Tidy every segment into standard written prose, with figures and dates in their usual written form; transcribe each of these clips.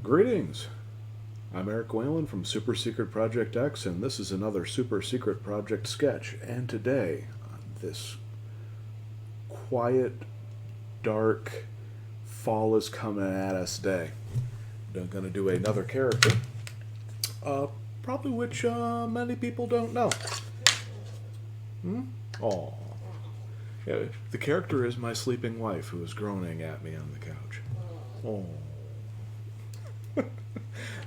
Greetings! I'm Eric Whalen from Super Secret Project X, and this is another Super Secret Project sketch. And today, on this quiet, dark, fall is coming at us day, I'm going to do another character, probably which many people don't know. Aw. Yeah, the character is my sleeping wife, who is groaning at me on the couch. Oh.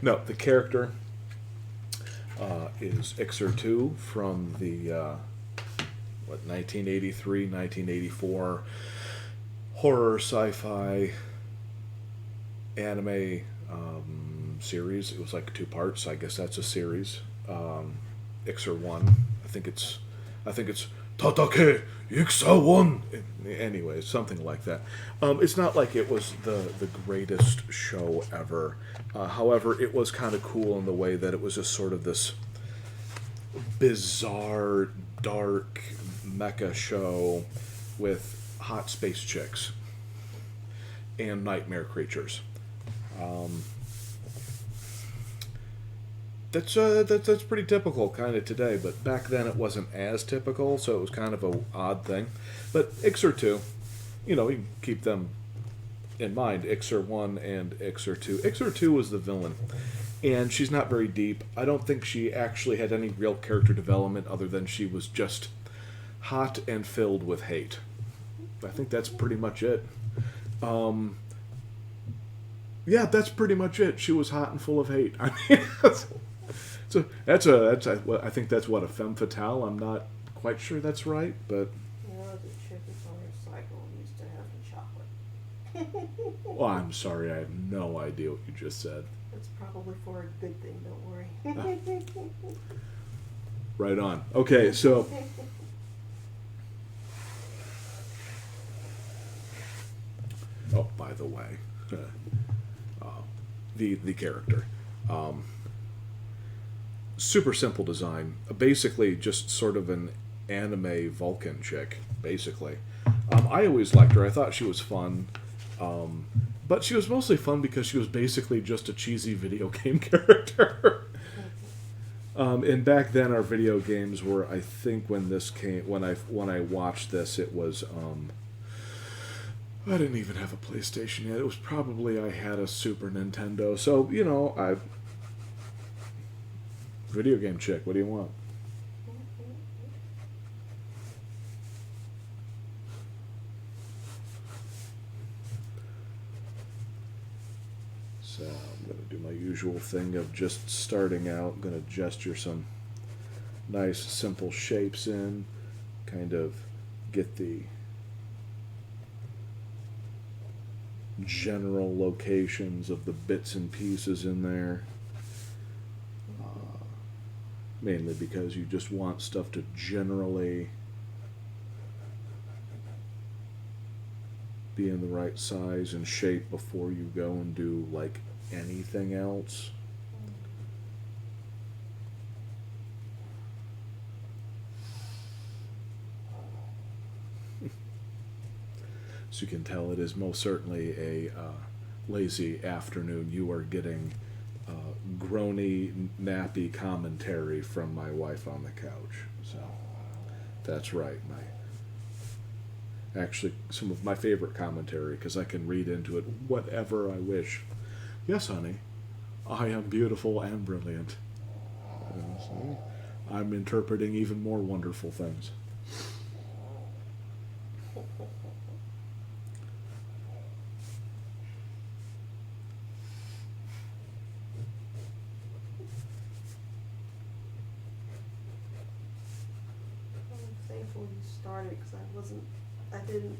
No, the character is Iczer2 from the 1983, 1984 horror sci-fi anime series. It was like 2 parts. I guess that's a series. Iczer1. I think it's Tatake Iczer1. Anyway, something like that. It's not like it was the greatest show ever. However, it was kind of cool in the way that it was just sort of this bizarre, dark mecha show with hot space chicks and nightmare creatures. That's pretty typical kind of today, but back then it wasn't as typical, so it was kind of an odd thing. But Iczer2, you can keep them in mind, Iczer1 and Iczer2. Iczer2 was the villain, and she's not very deep. I don't think she actually had any real character development other than she was just hot and filled with hate. I think that's pretty much it. Yeah, that's pretty much it. She was hot and full of hate. I mean, I think that's what, a femme fatale. I'm not quite sure that's right, but. The chick is on her cycle and used to have the chocolate. Well, I'm sorry, I have no idea what you just said. It's probably for a good thing, don't worry. Right on. Okay, so. Oh, by the way, the character. Super simple design. Basically, just sort of an anime Vulcan chick, basically. I always liked her. I thought she was fun. But she was mostly fun because she was basically just a cheesy video game character. And back then, our video games were, I think, when I watched this, it was, I didn't even have a PlayStation yet. It was probably, I had a Super Nintendo. So, video game chick, what do you want? So I'm going to do my usual thing of just starting out. I'm going to gesture some nice simple shapes in, kind of get the general locations of the bits and pieces in there. Mainly because you just want stuff to generally be in the right size and shape before you go and do like anything else. So you can tell it is most certainly a lazy afternoon. You are getting groany, nappy commentary from my wife on the couch. So that's right. Actually, some of my favorite commentary, because I can read into it whatever I wish. Yes, honey, I am beautiful and brilliant. So I'm interpreting even more wonderful things. Started because I didn't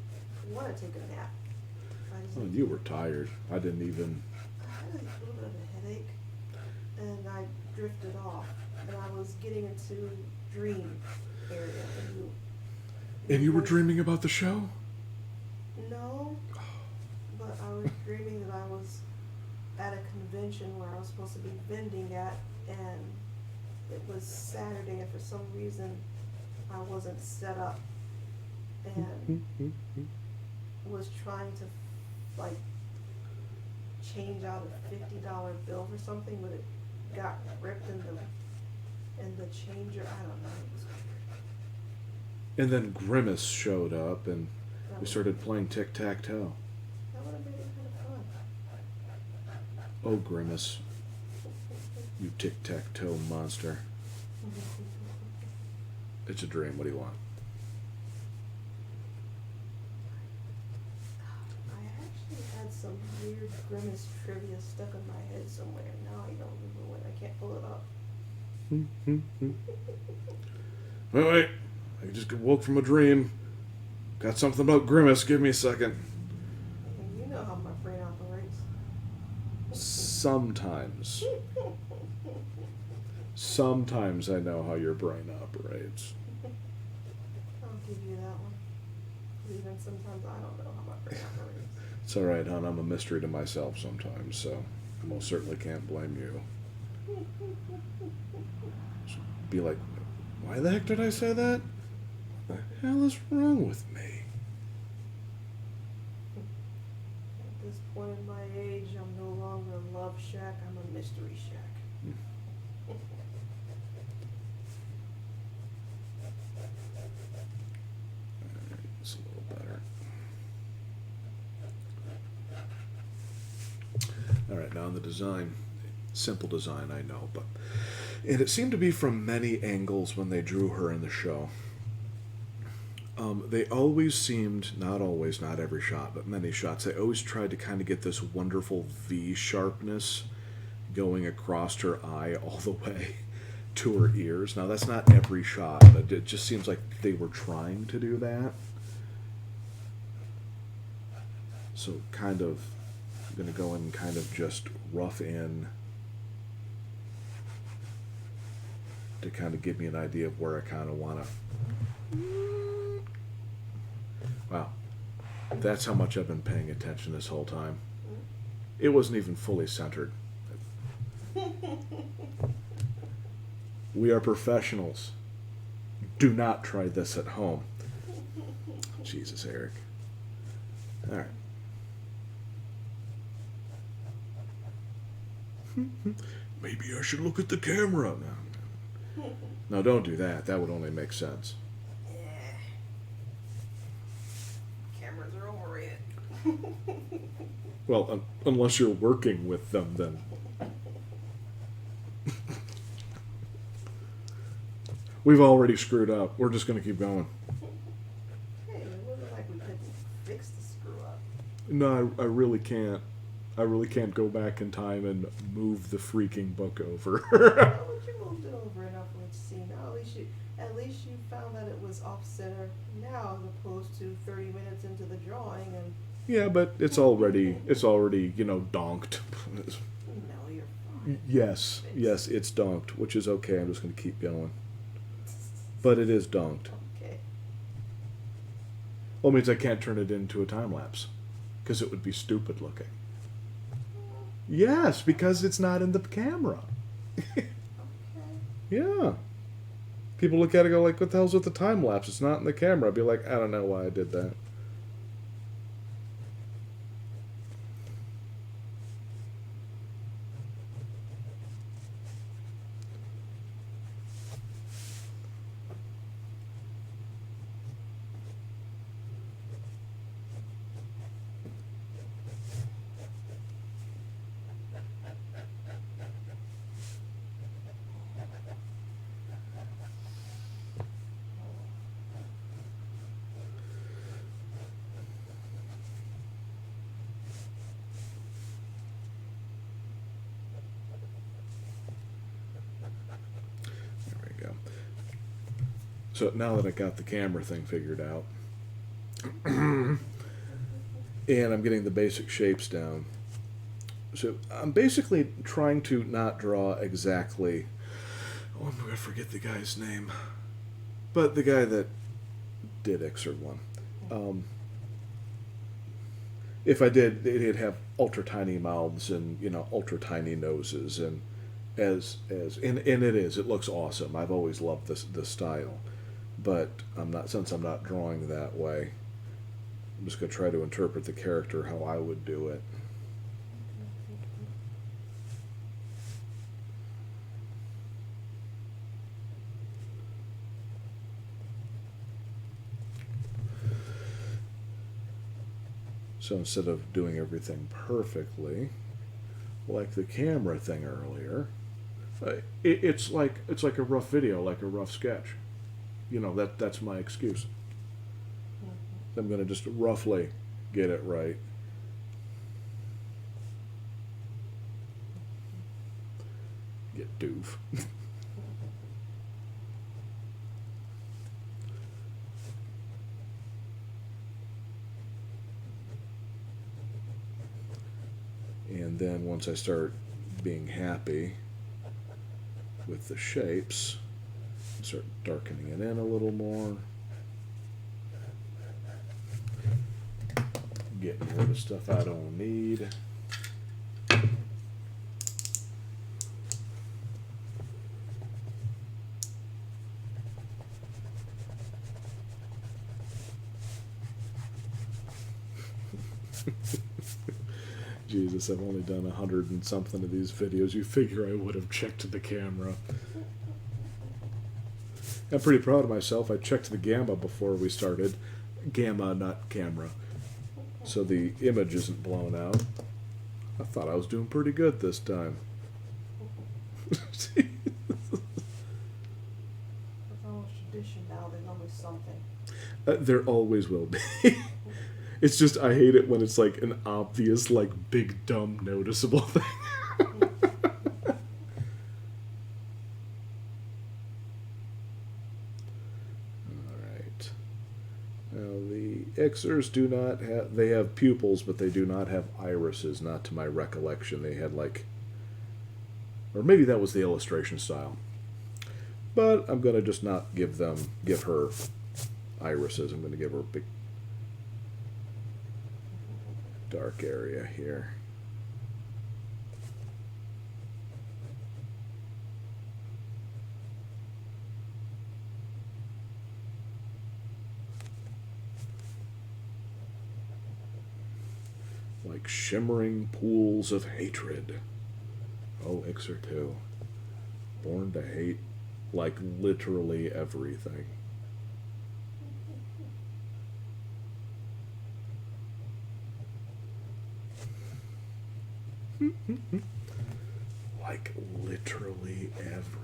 want to take a nap. Well, you were tired. I didn't even. I had a little bit of a headache, and I drifted off, and I was getting into dream area. And you were dreaming about the show? No, but I was dreaming that I was at a convention where I was supposed to be vending at, and it was Saturday, and for some reason I wasn't set up. And was trying to change out a $50 bill for something, but it got ripped in the changer. I don't know. It was weird. And then Grimace showed up, and That we was- started playing tic-tac-toe. That would have made it kind of fun. Oh, Grimace, you tic-tac-toe monster. It's a dream. What do you want? I actually had some weird Grimace trivia stuck in my head somewhere. Now I don't remember what. I can't pull it up. Wait. I just woke from a dream. Got something about Grimace. Give me a second. And you know how my brain operates. Sometimes. Sometimes I know how your brain operates. I'll give you that one. 'Cause even sometimes I don't know how my brain operates. It's all right, hon. I'm a mystery to myself sometimes, so I most certainly can't blame you. Be like, why the heck did I say that? What the hell is wrong with me? At this point in my age, I'm no longer a love shack. I'm a mystery shack. Alright, it's a little better. Alright, now on the design. Simple design, I know, but... And it seemed to be from many angles when they drew her in the show. They always seemed, not always, not every shot, but many shots, they always tried to kind of get this wonderful V sharpness going across her eye all the way to her ears. Now, that's not every shot, but it just seems like they were trying to do that. So, kind of, I'm going to go in and kind of just rough in to kind of give me an idea of where I kind of want to... Wow. That's how much I've been paying attention this whole time. It wasn't even fully centered. We are professionals. Do not try this at home. Jesus, Eric. All right. Maybe I should look at the camera. No, don't do that. That would only make sense. Cameras are overrated. Well, unless you're working with them, then. We've already screwed up. We're just going to keep going. Hey, it wasn't like we couldn't fix the screw up. No, I really can't. I really can't go back in time and move the freaking book over. Well, you moved it over enough for it to see. Now at least you found that it was off center now, as opposed to 30 minutes into the drawing and. Yeah, but it's already donked. No, you're fine. Yes, it's donked, which is okay. I'm just going to keep going. But it is donked. Okay. Well, it means I can't turn it into a time lapse, because it would be stupid looking. Yes, because it's not in the camera. Okay. Yeah. People look at it and go like, what the hell's with the time lapse? It's not in the camera. I'd be like, I don't know why I did that. So now that I got the camera thing figured out, and I'm getting the basic shapes down, so I'm basically trying to not draw exactly, I'm going to forget the guy's name, but the guy that did Iczer2. If I did, it'd have ultra tiny mouths and, ultra tiny noses, and and it is, it looks awesome. I've always loved this style. But since I'm not drawing that way, I'm just going to try to interpret the character how I would do it. So instead of doing everything perfectly, like the camera thing earlier, it's like a rough video, like a rough sketch. You know, that's my excuse. I'm going to just roughly get it right. Get doof. And then once I start being happy with the shapes, I start darkening it in a little more. Getting rid of stuff I don't need. Jesus, I've only done 100 and something of these videos. You figure I would have checked the camera. I'm pretty proud of myself. I checked the gamma before we started. Gamma, not camera. So the image isn't blown out. I thought I was doing pretty good this time. It's almost tradition now. There's always something. There always will be. It's just, I hate it when it's like an obvious, like, big, dumb, noticeable thing. Alright. Now, the Iczers do not have, they have pupils, but they do not have irises, not to my recollection. They had, like, or maybe that was the illustration style. But I'm going to just not give her irises. I'm going to give her a big dark area here. Like shimmering pools of hatred. Oh, Iczer2. Born to hate, like, literally everything. Like, literally everything.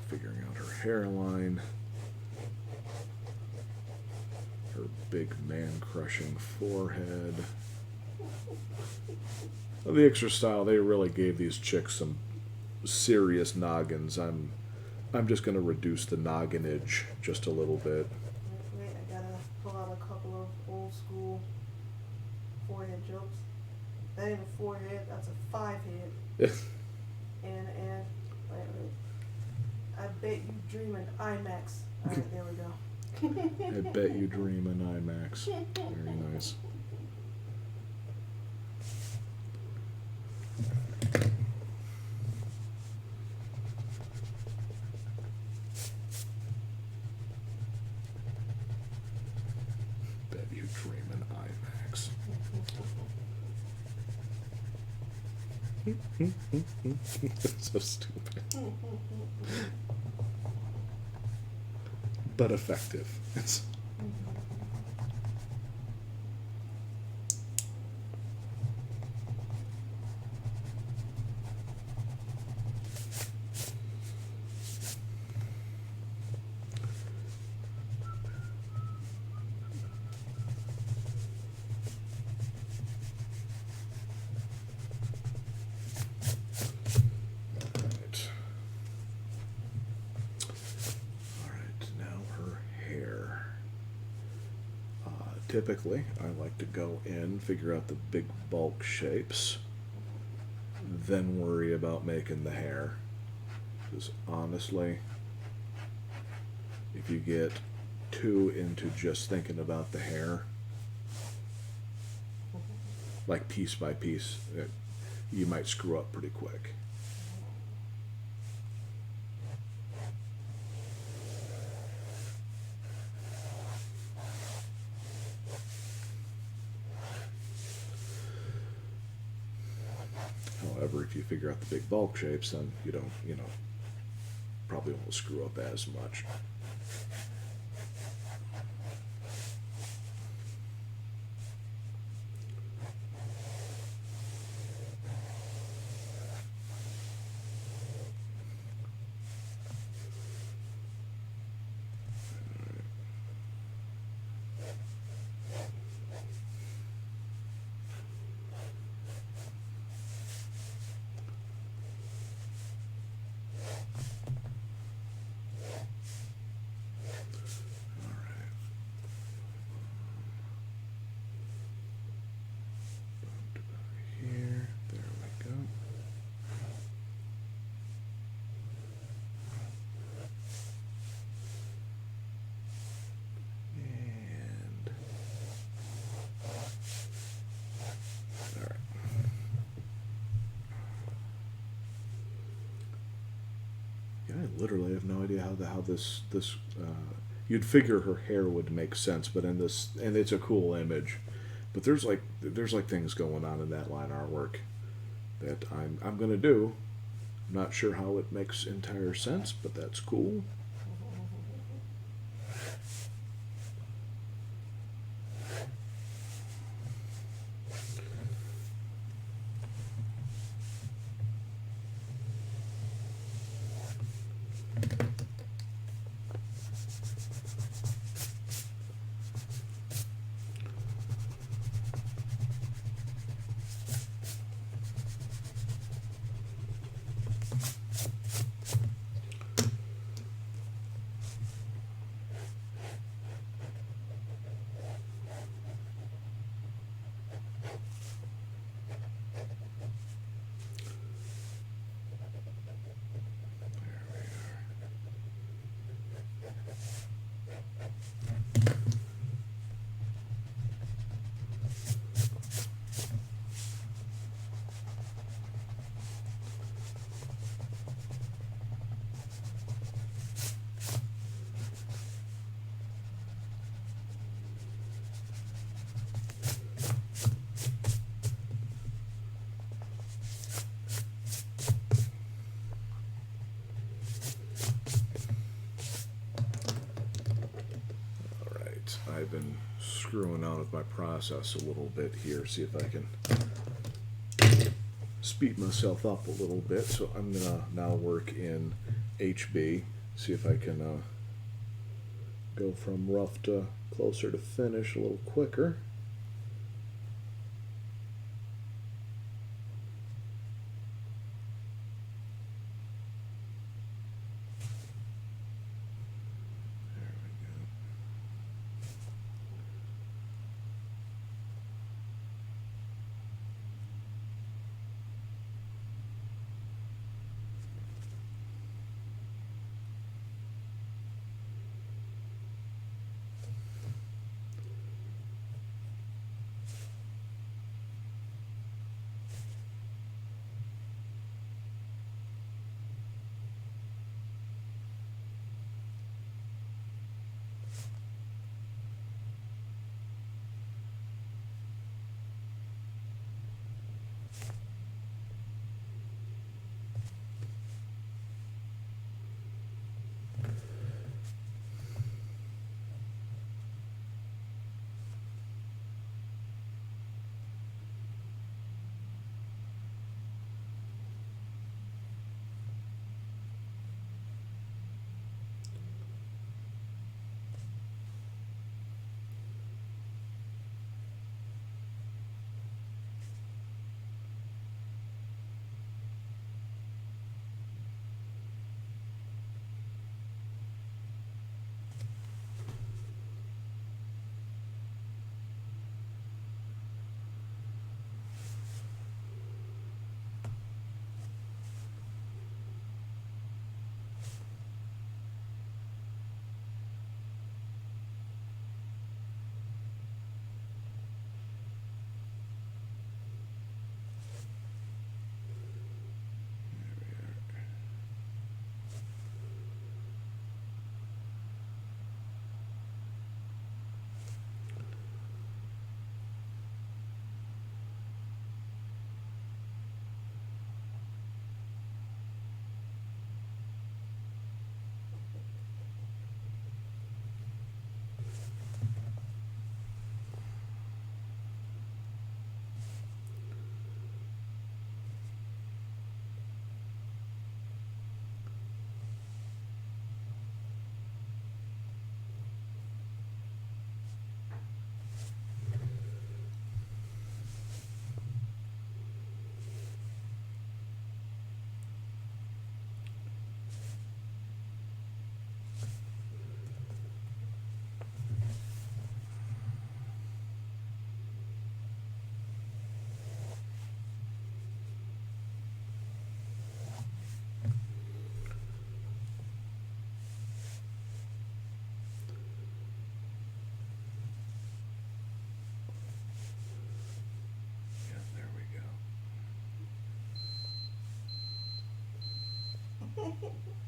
Figuring out her hairline, her big man-crushing forehead. Well, the Iczer style, they really gave these chicks some serious noggins. I'm just going to reduce the nogginage just a little bit. Wait, I gotta pull out a couple of old school forehead jokes. That ain't a forehead, that's a 5-head. and wait. I bet you dream an IMAX. Alright, there we go. I bet you dream an IMAX. Very nice. Bet you dream an IMAX. That's so stupid. But effective. It's Alright, now her hair. typically, I like to go in, figure out the big bulk shapes, then worry about making the hair. Because honestly, if you get too into just thinking about the hair, like piece by piece, you might screw up pretty quick. However, if you figure out the big bulk shapes, then you don't, probably won't screw up as much. I literally have no idea how this you'd figure her hair would make sense, but in this, and it's a cool image, but there's like things going on in that line artwork that I'm gonna do. I'm not sure how it makes entire sense, but that's cool. I've been screwing on with my process a little bit here, see if I can speed myself up a little bit. So I'm gonna now work in HB, see if I can go from rough to closer to finish a little quicker.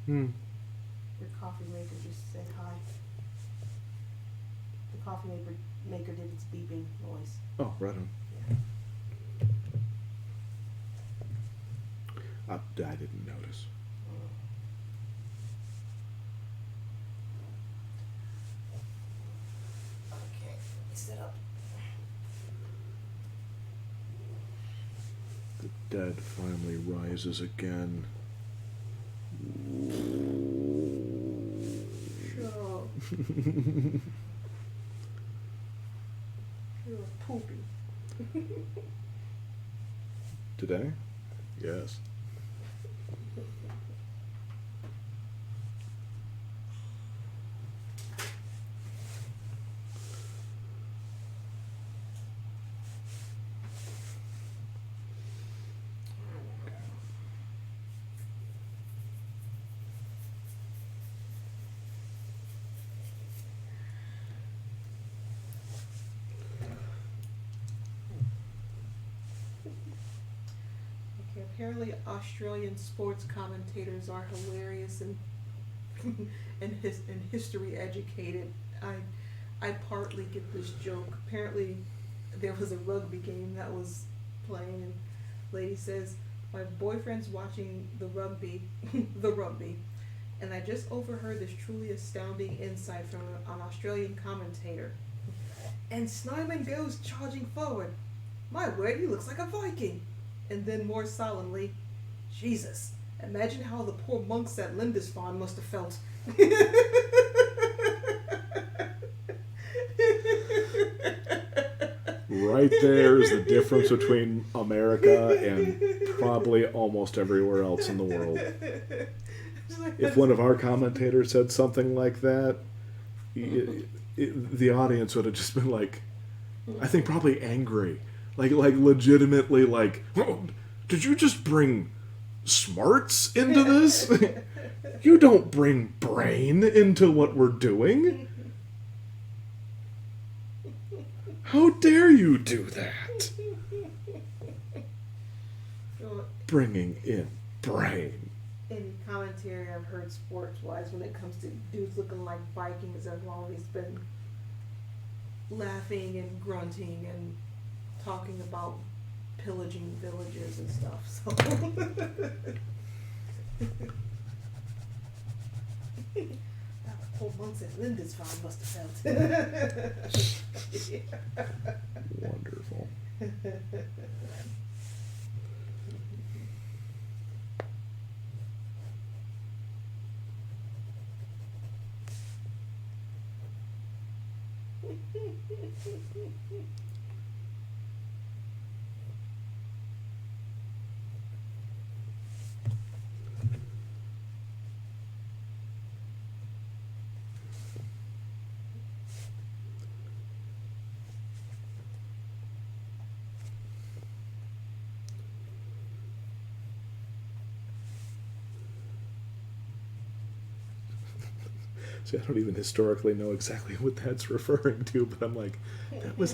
Your coffee maker just said hi. The coffee maker did its beeping noise. Oh, right on. I didn't notice. Okay, sit up. The dead finally rises again. Shut up. You're a poopy. Today? Yes. Okay, apparently Australian sports commentators are hilarious and and history educated. I partly get this joke. Apparently there was a rugby game that was playing and lady says, my boyfriend's watching the rugby the rugby, and I just overheard this truly astounding insight from an Australian commentator. And Snyman goes charging forward. My word, he looks like a Viking. And then more solemnly, Jesus, imagine how the poor monks at Lindisfarne must have felt. Right there is the difference between America and probably almost everywhere else in the world. If one of our commentators said something like that, the audience would have just been like, I think probably angry. Like legitimately like, oh, did you just bring smarts into this? You don't bring brain into what we're doing. How dare you do that? Bringing in brain. In commentary I've heard sports-wise, when it comes to dudes looking like Vikings, I've always been laughing and grunting and talking about pillaging villages and stuff, so. That poor monks at Lindisfarne must have felt. Wonderful. See, I don't even historically know exactly what that's referring to, but I'm like, that was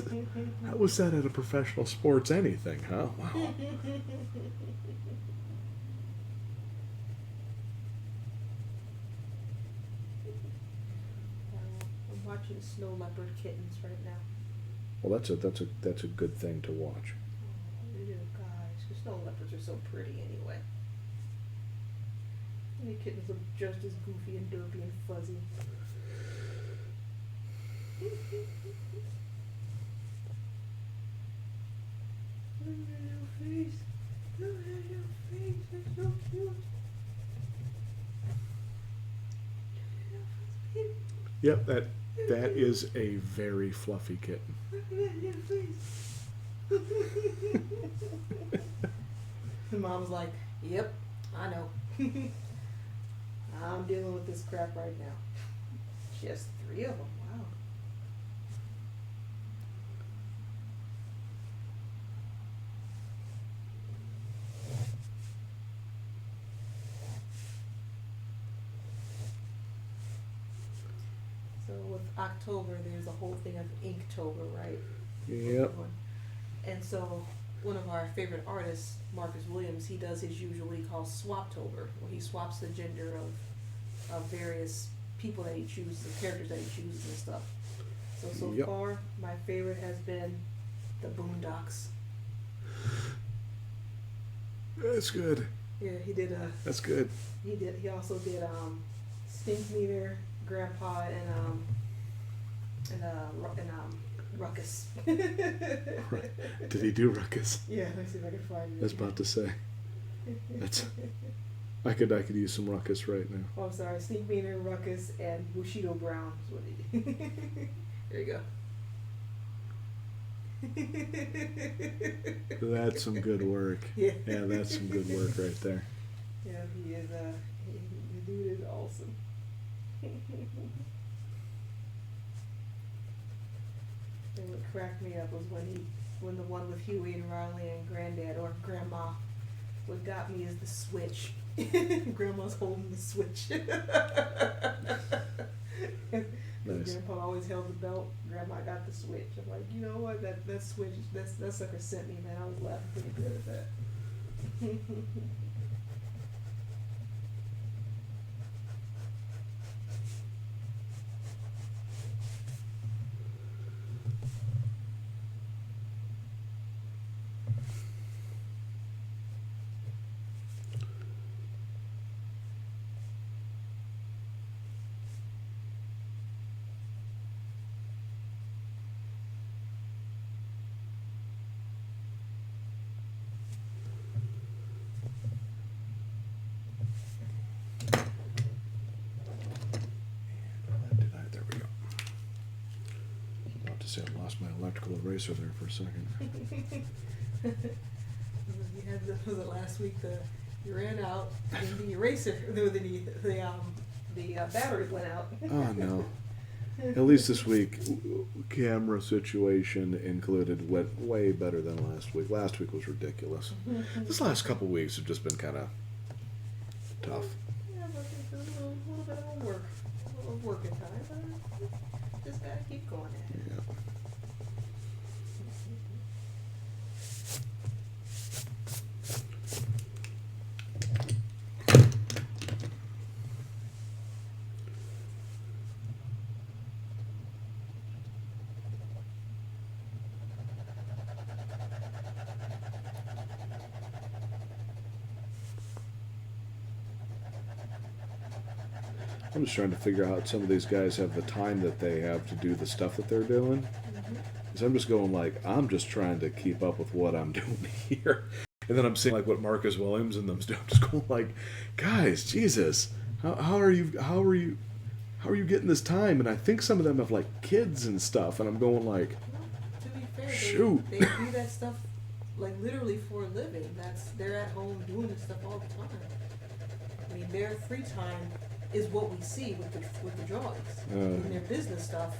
that at a professional sports anything, huh? Wow. I'm watching snow leopard kittens right now. Well, that's a good thing to watch. Oh, ew, guys, the snow leopards are so pretty anyway. And the kittens look just as goofy and derpy and fuzzy. Look at your face. Look at your face. They're so cute. Yep, that is a very fluffy kitten. Look at your face. The mom's like, yep, I know. I'm dealing with this crap right now. She has 3 of them. Wow. So with October, there's a whole thing of Inktober, right? Yep. And so one of our favorite artists, Marcus Williams, he does his usually called Swaptober, where he swaps the gender of various people that he chooses, the characters that he chooses and stuff. So Yep. far, my favorite has been the Boondocks. That's good. Yeah, he did a. That's good. He also did Stink Meter, Grandpa, and Ruckus. Did he do Ruckus? Yeah, let me see if I can find it. I was about to say. That's. I could use some Ruckus right now. Oh, I'm sorry. Stink Meter, Ruckus, and Bushido Brown is what he did. There you go. That's some good work. Yeah. Yeah, that's some good work right there. Yeah, he is. The dude is awesome. And what cracked me up was when the one with Huey and Riley and Granddad or Grandma. What got me is the switch. Grandma's holding the switch. Nice. Grandpa always held the belt. Grandma got the switch. I'm like, you know what? That switch, that sucker sent me, man. I was laughing pretty good at that. There we go. I was about to say I lost my electrical eraser there for a second. You had was it last week? You ran out, and the eraser, the battery went out. Oh no. At least this week, camera situation included went way better than last week. Last week was ridiculous. This last couple weeks have just been kind of tough. Yeah, but it's a little bit of working time. But just gotta keep going at it. Yeah. I'm just trying to figure out some of these guys have the time that they have to do the stuff that they're doing. So I'm just going like, I'm just trying to keep up with what I'm doing here. And then I'm seeing like what Marcus Williams and them's doing. I'm just going like, guys, Jesus, how are you getting this time? And I think some of them have like kids and stuff. And I'm going like, Well, to be fair, shoot. they do that stuff like literally for a living. They're at home doing this stuff all the time. I mean, their free time is what we see with the drawings. In their business stuff,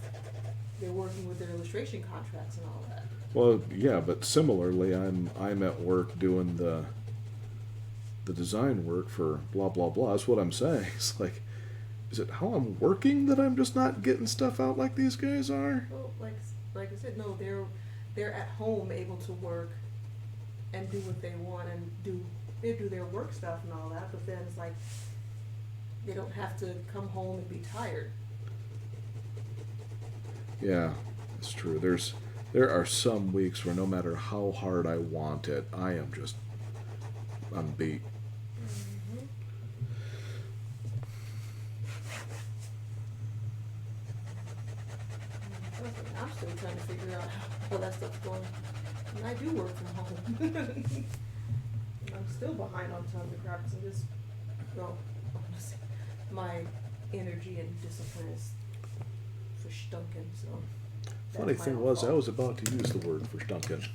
they're working with their illustration contracts and all of that. Well, yeah, but similarly, I'm at work doing the design work for blah blah blah. That's what I'm saying. It's like, is it how I'm working that I'm just not getting stuff out like these guys are? Well, like I said, no, they're at home able to work and do what they want and do their work stuff and all that. But then it's like they don't have to come home and be tired. Yeah, it's true. There are some weeks where no matter how hard I want it, I'm beat. Mm-hmm. I'm still trying to figure out how that stuff's going. And I do work from home. I'm still behind on tons of crap because I'm just, well, honestly, my energy and discipline is for stunking, so. Funny thing was, I was about to use the word for stunken.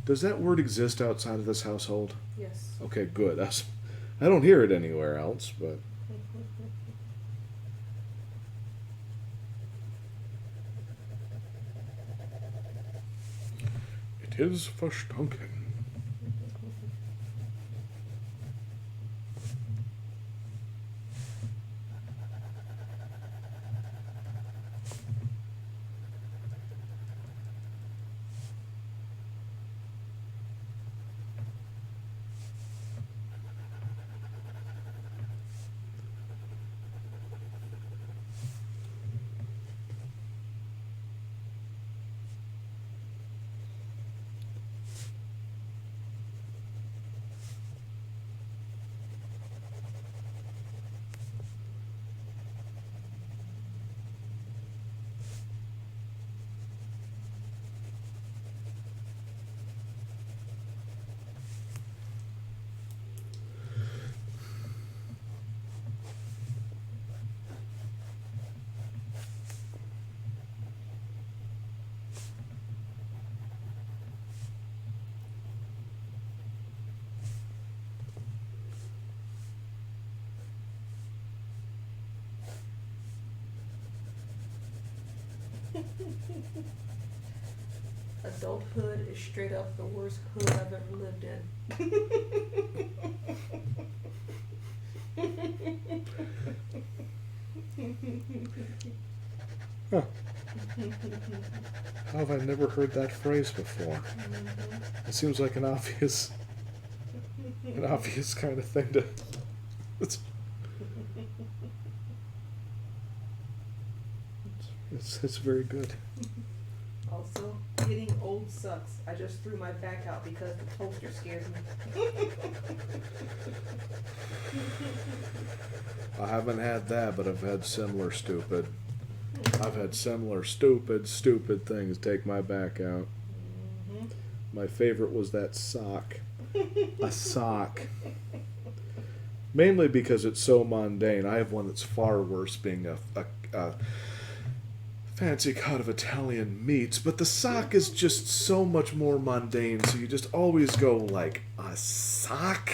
Does that word exist outside of this household? Yes. Okay, good. I don't hear it anywhere else, but it is for stunken. Adulthood is straight up the worst hood I've ever lived in. Huh. How have I never heard that phrase before? It seems like an obvious kind of thing to. It's very good. Also, getting old sucks. I just threw my back out because the toaster scares me. I haven't had that, but I've had similar stupid. I've had similar stupid things take my back out. My favorite was that sock. A sock. Mainly because it's so mundane. I have one that's far worse, being a fancy cut of Italian meats, but the sock is just so much more mundane, so you just always go like, a sock?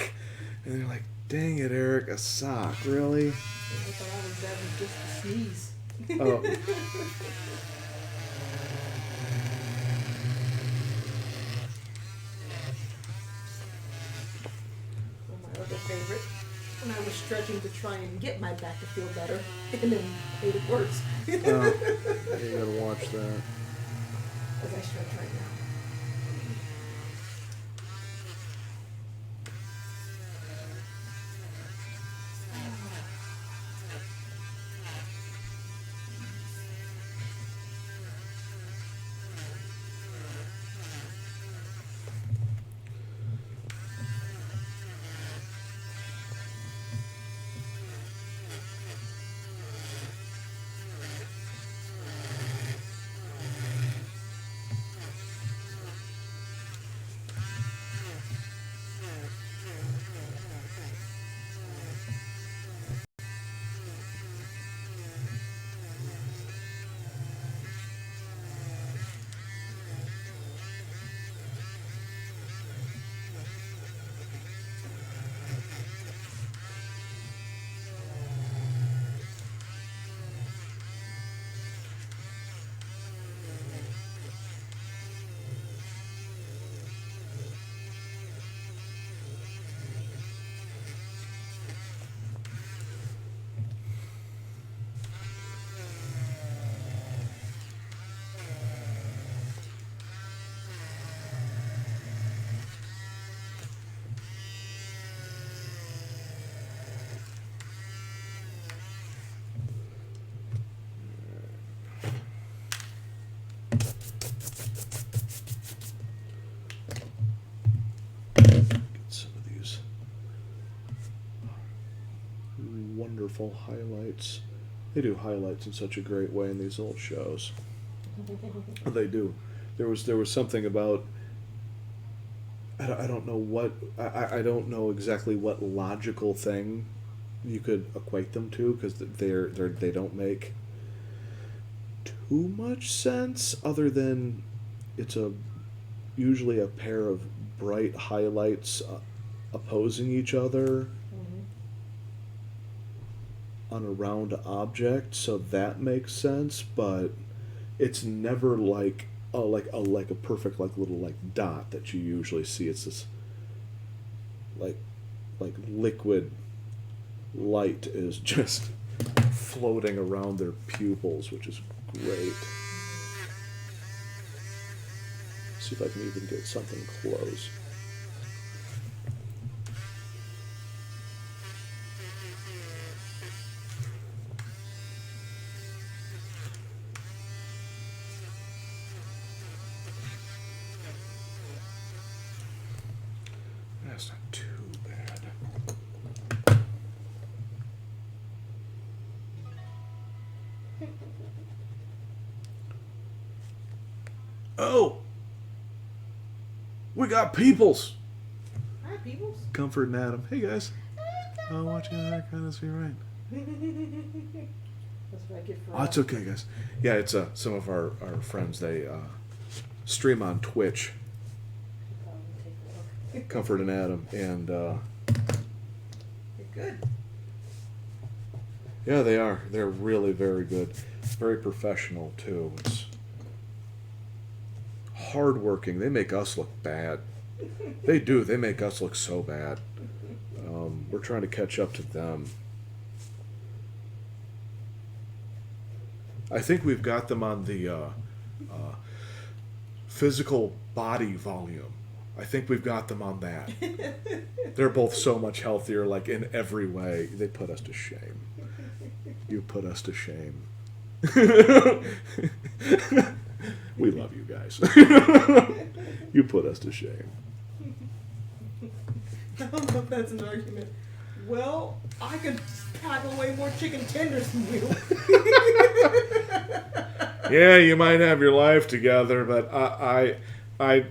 And you're like, dang it, Eric, a sock, really? I thought that was just a sneeze. Oh. Well, my other favorite, when I was stretching to try and get my back to feel better, and then made it worse. You gotta watch that. As I stretch right now. Wonderful highlights. They do highlights in such a great way in these old shows. They do. There was something about, I don't know what, I don't know exactly what logical thing you could equate them to, because they don't make too much sense, other than it's usually a pair of bright highlights opposing each other on a round object, so that makes sense, but it's never like a perfect little dot that you usually see. It's this like liquid light is just floating around their pupils, which is great. See if I can even get something close. That's not too bad. Oh! We got Peoples! Hi, Peoples. Comfort and Adam. Hey, guys. Oh, watching that kind of be right. That's what I get for. Oh, it's okay, guys. Yeah, it's some of our friends. They stream on Twitch. Comfort and Adam, and You're good. yeah, they are. They're really very good, very professional too. hardworking. They make us look bad. They do. They make us look so bad. We're trying to catch up to them. I think we've got them on the physical body volume. I think we've got them on that. They're both so much healthier, like in every way. They put us to shame. You put us to shame. We love you guys. You put us to shame. I don't know if that's an argument. Well, I could pack away more chicken tenders than you. Yeah, you might have your life together, but I'm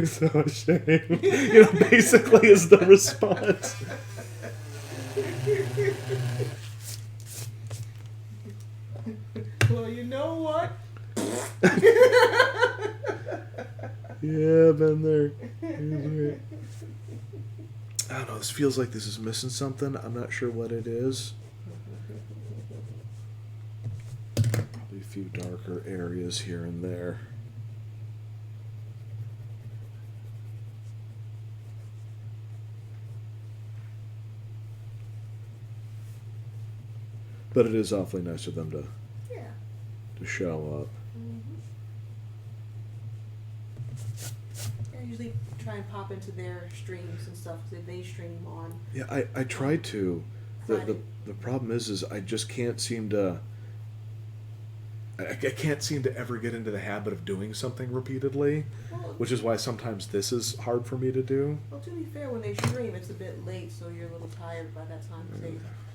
so ashamed. You know, basically is the response. Well, you know what? Yeah, I've been there. I don't know, this feels like this is missing something. I'm not sure what it is. Probably a few darker areas here and there. But it is awfully nice of them to show up. I usually try and pop into their streams and stuff that they stream on. Yeah, I try to. The problem is I just can't seem to. I can't seem to ever get into the habit of doing something repeatedly, which is why sometimes this is hard for me to do. Well, to be fair, when they stream, it's a bit late, so you're a little tired by that time.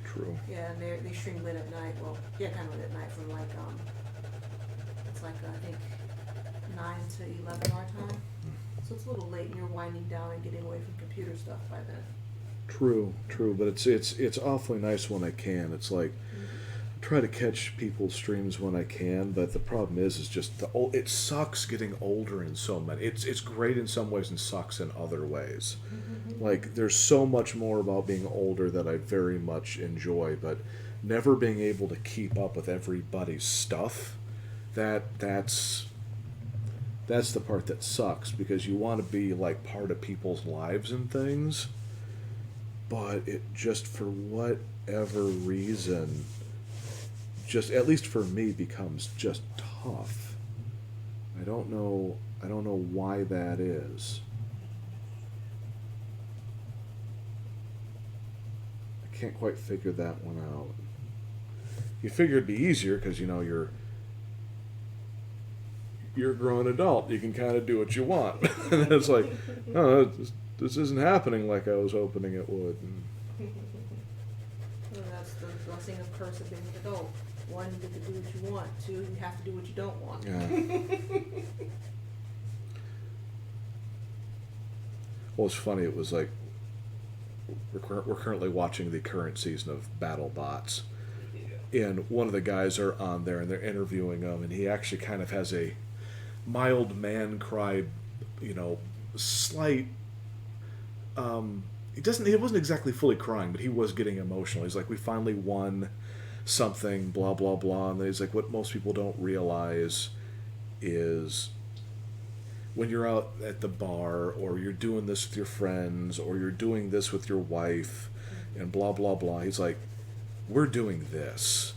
True. Yeah, and they stream late at night. Well, yeah, kind of late at night from like it's like I think 9 to 11 our time. So it's a little late, and you're winding down and getting away from computer stuff by then. True, but it's awfully nice when I can. It's like I try to catch people's streams when I can, but the problem is just it sucks getting older in so many. It's great in some ways and sucks in other ways. Like there's so much more about being older that I very much enjoy, but never being able to keep up with everybody's stuff. That's the part that sucks, because you want to be like part of people's lives and things, but it just for whatever reason, just at least for me, becomes just tough. I don't know why that is. I can't quite figure that one out. You figure it'd be easier because you're a grown adult. You can kind of do what you want. And it's like, oh, this isn't happening like I was hoping it would. Well, that's the blessing of curse of being an adult. 1, you get to do what you want. 2, you have to do what you don't want. Yeah. Well, it's funny. It was like we're currently watching the current season of BattleBots, and one of the guys are on there and they're interviewing him, and he actually kind of has a mild man cry, slight. He wasn't exactly fully crying, but he was getting emotional. He's like, we finally won something, blah blah blah, and then he's like, what most people don't realize is when you're out at the bar, or you're doing this with your friends, or you're doing this with your wife, and blah blah blah, he's like, we're doing this.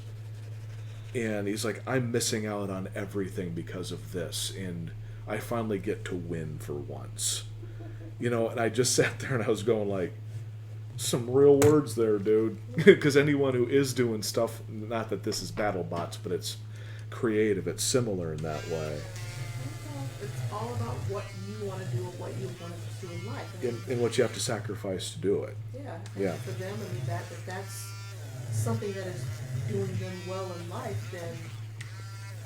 And he's like, I'm missing out on everything because of this, and I finally get to win for once. And I just sat there and I was going like, some real words there, dude. Because anyone who is doing stuff, not that this is BattleBots, but it's creative, it's similar in that way. It's all about what you want to do and what you want to pursue in life. And what you have to sacrifice to do it. Yeah. For them, if that's something that is doing them well in life, then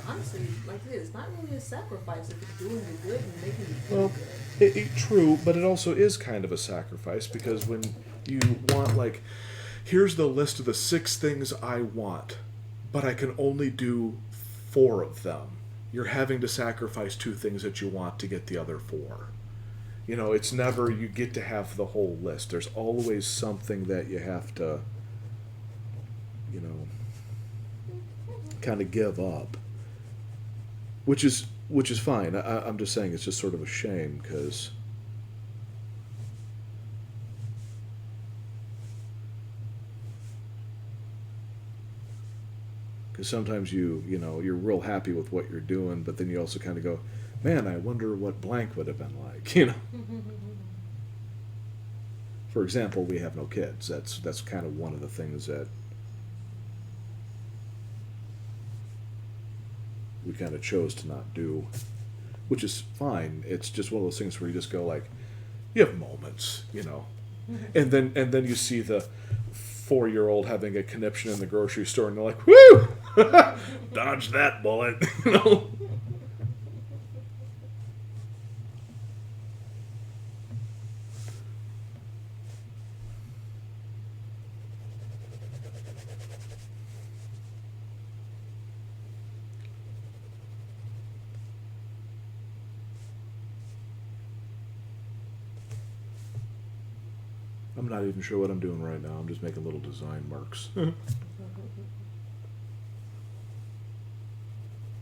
honestly, like this, it's not really a sacrifice if it's doing you good and making you feel good. True, but it also is kind of a sacrifice, because when you want, like, here's the list of the 6 things I want, but I can only do 4 of them. You're having to sacrifice 2 things that you want to get the other 4. It's never you get to have the whole list. There's always something that you have to, kind of give up. Which is which is fine. I'm just saying it's just sort of a shame because sometimes you're real happy with what you're doing, but then you also kind of go, man, I wonder what blank would have been like, you know. For example, we have no kids. That's kind of one of the things that we kind of chose to not do, which is fine. It's just one of those things where you just go like, you have moments, you know, and then you see the 4-year-old having a conniption in the grocery store, and they're like, woo, dodge that bullet, you know. I'm not even sure what I'm doing right now. I'm just making little design marks.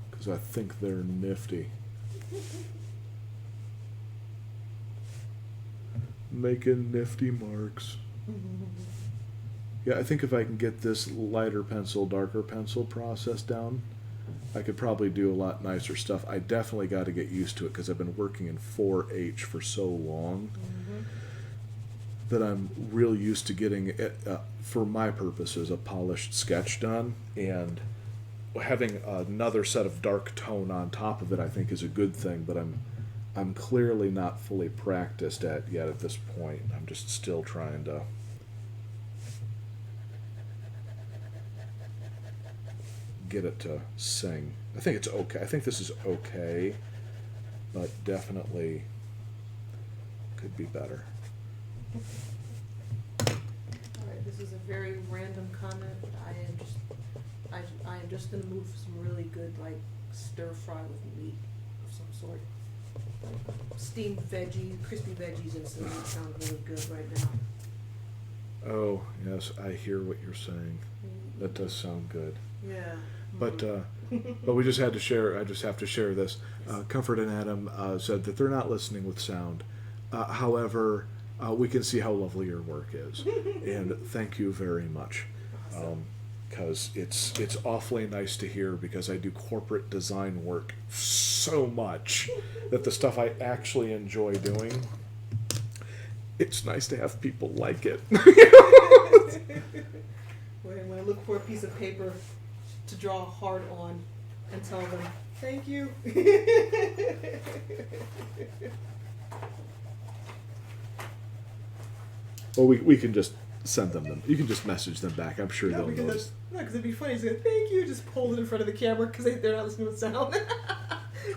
Because I think they're nifty. Making nifty marks. Yeah, I think if I can get this lighter pencil, darker pencil process down, I could probably do a lot nicer stuff. I definitely got to get used to it because I've been working in 4H for so long. That I'm real used to getting, for my purposes, a polished sketch done, and having another set of dark tone on top of it, I think, is a good thing. But I'm clearly not fully practiced yet at this point. I'm just still trying to get it to sing. I think it's okay. I think this is okay, but definitely could be better. Alright, this is a very random comment, but I am just in the mood for some really good, like, stir fry with meat of some sort. Like steamed veggies, crispy veggies and some meat sound really good right now. Oh, yes, I hear what you're saying. That does sound good. Yeah. But we just had to share. I just have to share this. Comfort and Adam said that they're not listening with sound. However, we can see how lovely your work is, and thank you very much. Because it's awfully nice to hear, because I do corporate design work so much that the stuff I actually enjoy doing, it's nice to have people like it. When I look for a piece of paper to draw hard on and tell them, thank you. Well, we can just send them. You can just message them back. I'm sure they'll notice. No, because it'd be funny. It's like, thank you. Just hold it in front of the camera because they're not listening with sound.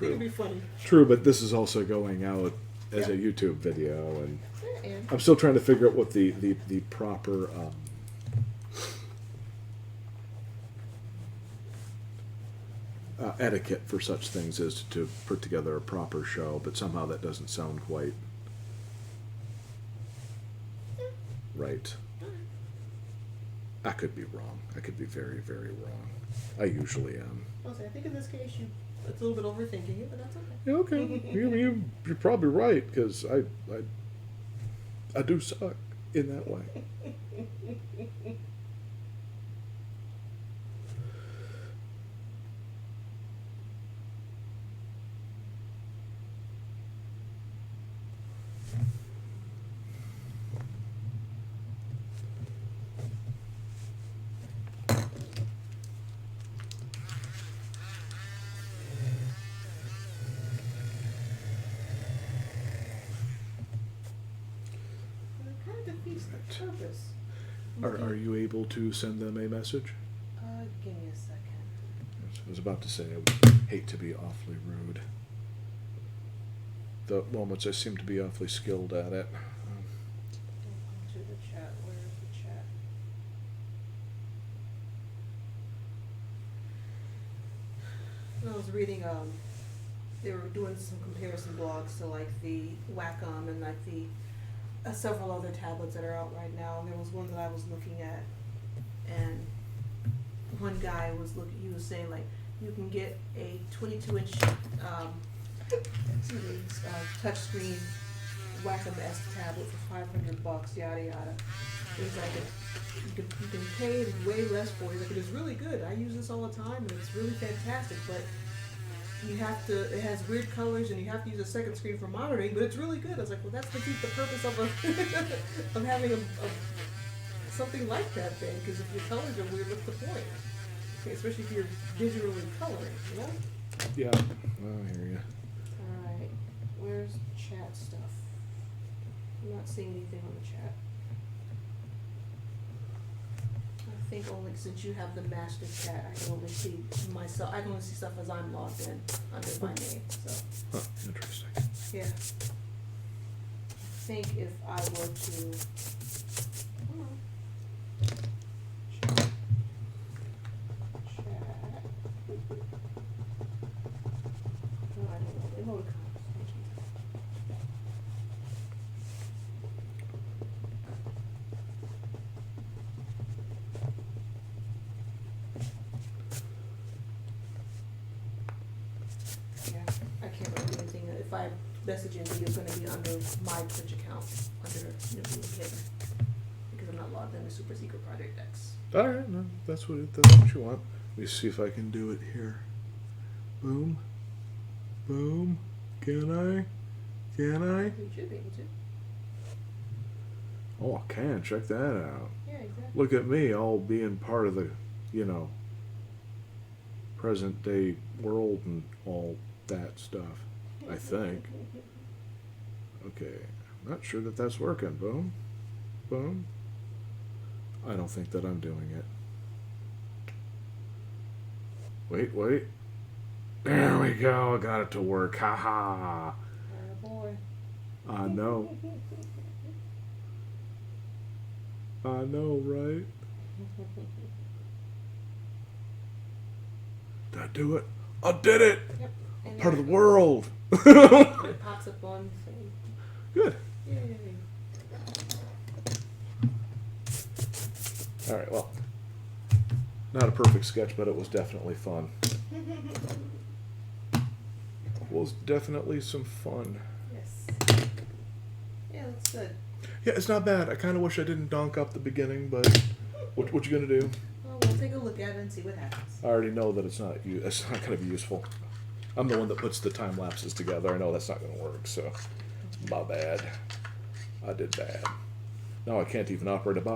It'd be funny. True, but this is also going out as a YouTube video, and Yeah. I'm still trying to figure out what the proper etiquette for such things is to put together a proper show, but somehow that doesn't sound quite right. I could be wrong. I could be very, very wrong. I usually am. I think in this case it's a little bit overthinking it, but that's okay. Yeah, okay. You're probably right, because I do suck in that way. Purpose. Are you able to send them a message? Give me a second. I was about to say I would hate to be awfully rude. The moments I seem to be awfully skilled at it. To the chat. Where is the chat? I was reading. They were doing some comparison blogs to like the Wacom and like the several other tablets that are out right now, and there was one that I was looking at, and one guy was saying like, you can get a 22-inch touchscreen Wacom-esque tablet for $500, yada yada. It's like you can pay way less for it. Like, it is really good. I use this all the time, and it's really fantastic. But you have to. It has weird colors, and you have to use a second screen for monitoring. But it's really good. I was like, well, that's the purpose of of having something like that thing. Because if your colors are weird, what's the point? Okay, especially if you're digitally coloring, you know? Yeah, I hear you. All right, where's chat stuff? I'm not seeing anything on the chat. I think only since you have the master chat, I can only see myself. I can only see stuff as I'm logged in under my name. So. Huh, interesting. Yeah. I think if I were to. Hold on. Chat. No, I don't know. Emoticons. I can't really do anything. If I message in, it's going to be under my Twitch account, under Newbie Hidden, because I'm not logged into Super Secret Project X. All right, no, that's what you want. Let me see if I can do it here. Boom, boom. Can I? You should be able to. Oh, I can. Check that out. Yeah, exactly. Look at me, all being part of the, present day world and all that stuff. I think. Okay, not sure that that's working. Boom, boom. I don't think that I'm doing it. Wait. There we go. I got it to work. Ha ha. Oh boy. I know. I know, right? Did I do it? I did it! Yep. And Part of the world. it pops up on thing. Good. Yay. All right, well, not a perfect sketch, but it was definitely fun. Was definitely some fun. Yes. Yeah, that's good. Yeah, it's not bad. I kind of wish I didn't donk up the beginning, but what you gonna do? Well, we'll take a look at it and see what happens. I already know that it's not gonna be useful. I'm the one that puts the time lapses together. I know that's not gonna work, so my bad. I did bad. Now I can't even operate a box.